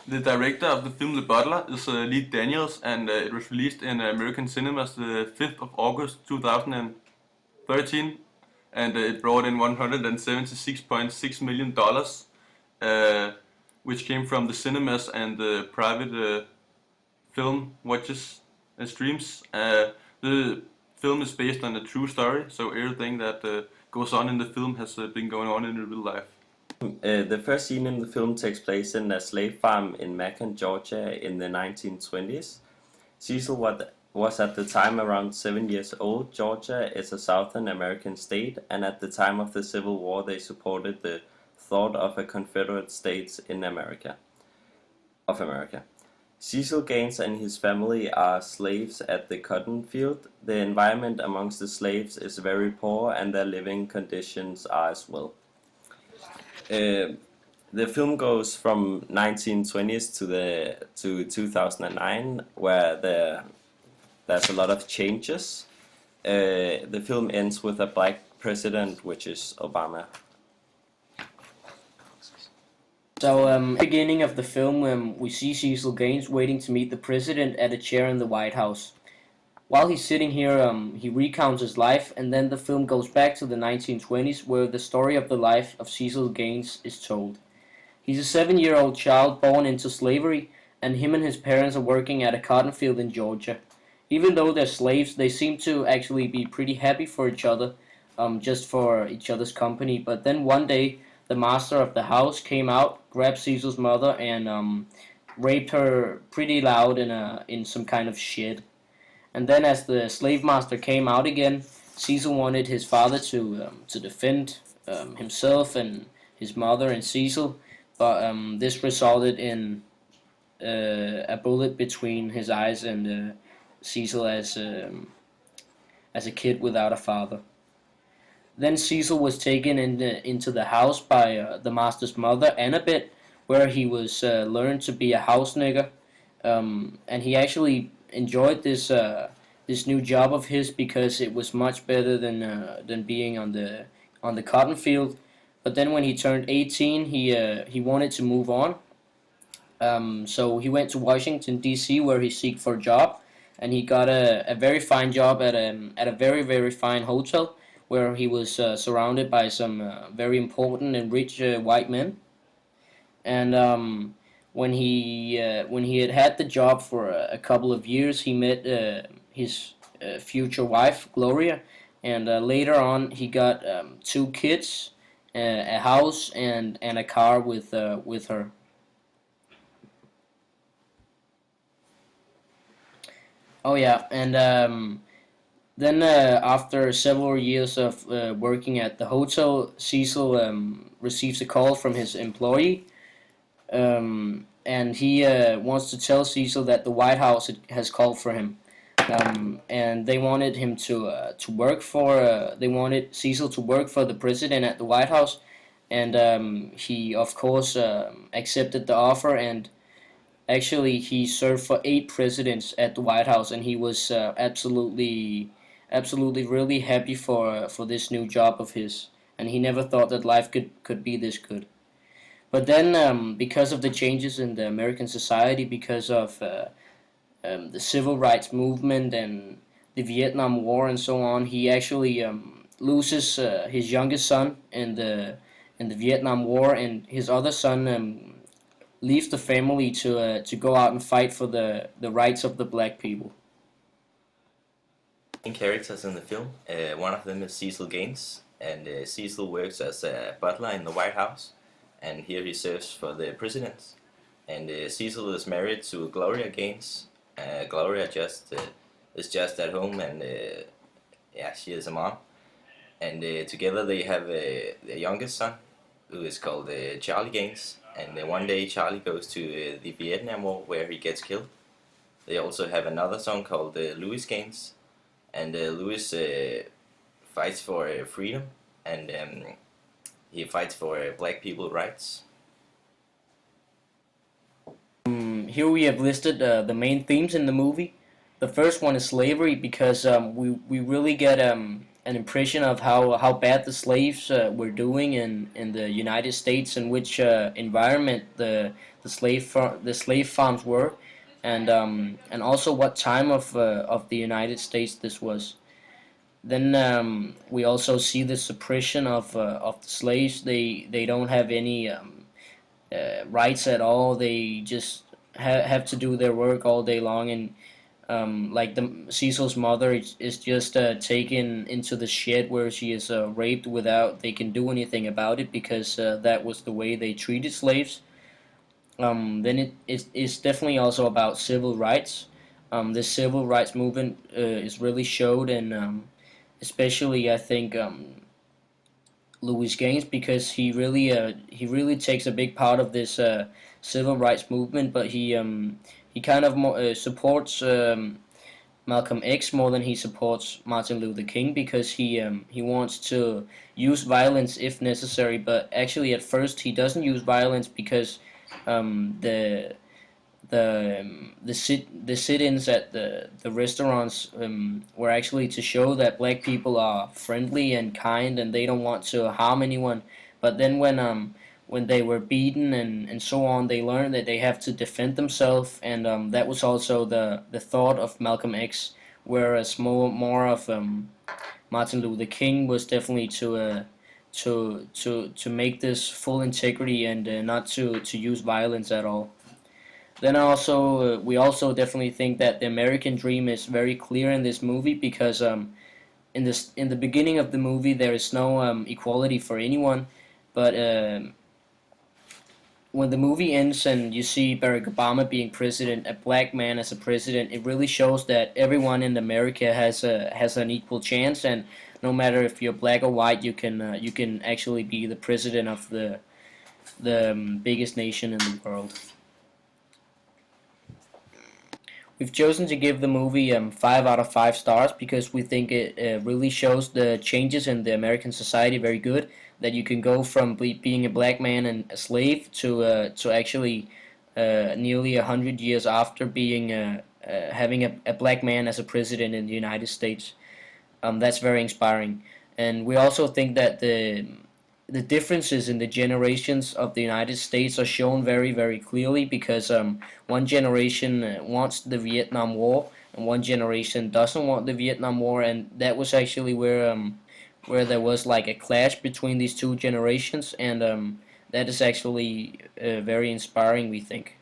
The director of the film The Butler is Lee Daniels, and it was released in American cinemas the 5th of August 2013, and it brought in $176.6 million, which came from the cinemas and the private film watches and streams. The film is based on a true story, so everything that goes on in the film has been going on in real life. The first scene in the film takes place in a slave farm in Macon, Georgia in the 1920s. Cecil was at the time around 7 years old. Georgia is a Southern American state, and at the time of the Civil War they supported the thought of a Confederate States in America. Cecil Gaines and his family are slaves at the cotton field. The environment amongst the slaves is very poor, and their living conditions are as well. The film goes from 1920s to 2009, where there's a lot of changes. The film ends with a black president, which is Obama. So, beginning of the film, we see Cecil Gaines waiting to meet the president at a chair in the White House. While he's sitting here, he recounts his life, and then the film goes back to the 1920s, where the story of the life of Cecil Gaines is told. He's a 7-year-old child born into slavery, and him and his parents are working at a cotton field in Georgia. Even though they're slaves, they seem to actually be pretty happy for each other, just for each other's company. But then one day, the master of the house came out, grabbed Cecil's mother, and raped her pretty loud in some kind of shed. And then, as the slave master came out again, Cecil wanted his father to defend himself and his mother and Cecil, but this resulted in a bullet between his eyes and Cecil as a kid without a father. Then Cecil was taken into the house by the master's mother, Annabeth, where he was learned to be a house nigger, and he actually enjoyed this new job of his because it was much better than being on the cotton field. But then when he turned 18, he wanted to move on. So he went to Washington D.C. where he sought for a job, and he got a very fine job at a very, very fine hotel where he was surrounded by some very important and rich white men. And when he had the job for a couple of years, he met his future wife, Gloria, and later on he got 2 kids, a house, and a car with her. Oh yeah, and then after several years of working at the hotel, Cecil receives a call from his employee, and he wants to tell Cecil that the White House has called for him, and they wanted him to work for. They wanted Cecil to work for the president at the White House, and he of course accepted the offer. And actually, he served for 8 presidents at the White House, and he was absolutely really happy for this new job of his, and he never thought that life could be this good. But then, because of the changes in the American society, because of the civil rights movement and the Vietnam War and so on, he actually loses his youngest son in the Vietnam War, and his other son leaves the family to go out and fight for the rights of the black people. Main characters in the film, one of them is Cecil Gaines, and Cecil works as a butler in the White House, and here he serves for the president. And Cecil is married to Gloria Gaines. Gloria is just at home, and yeah, she is a mom. And together they have a youngest son, who is called Charlie Gaines. And one day Charlie goes to the Vietnam War, where he gets killed. They also have another son called Louis Gaines, and Louis fights for freedom, and he fights for black people rights. Here we have listed the main themes in the movie. The first one is slavery, because we really get an impression of how bad the slaves were doing in the United States, and which environment the slave farms were, and also what time of the United States this was. Then we also see the suppression of the slaves. They don't have any rights at all. They just have to do their work all day long, and like Cecil's mother is just taken into the shed where she is raped without they can do anything about it, because that was the way they treated slaves. Then it's definitely also about civil rights. The civil rights movement is really showed, and especially I think Louis Gaines, because he really takes a big part of this civil rights movement, but he kind of supports Malcolm X more than he supports Martin Luther King, because he wants to use violence if necessary. But actually, at first, he doesn't use violence, because the sit-ins at the restaurants were actually to show that black people are friendly and kind, and they don't want to harm anyone. But then when they were beaten and so on, they learned that they have to defend themselves, and that was also the thought of Malcolm X, whereas more of Martin Luther King was definitely to make this full integrity, and not to use violence at all. Then also we also definitely think that the American dream is very clear in this movie, because in the beginning of the movie there is no equality for anyone, but when the movie ends and you see Barack Obama being president, a black man as a president, it really shows that everyone in America has an equal chance, and no matter if you're black or white, you can actually be the president of the biggest nation in the world. We've chosen to give the movie 5 out of 5 stars, because we think it really shows the changes in the American society very good. That you can go from being a black man and a slave to actually nearly 100 years after being having a black man as a president in the United States. That's very inspiring, and we also think that the differences in the generations of the United States are shown very, very clearly, because one generation wants the Vietnam War, and one generation doesn't want the Vietnam War, and that was actually where there was like a clash between these two generations, and that is actually very inspiring, we think.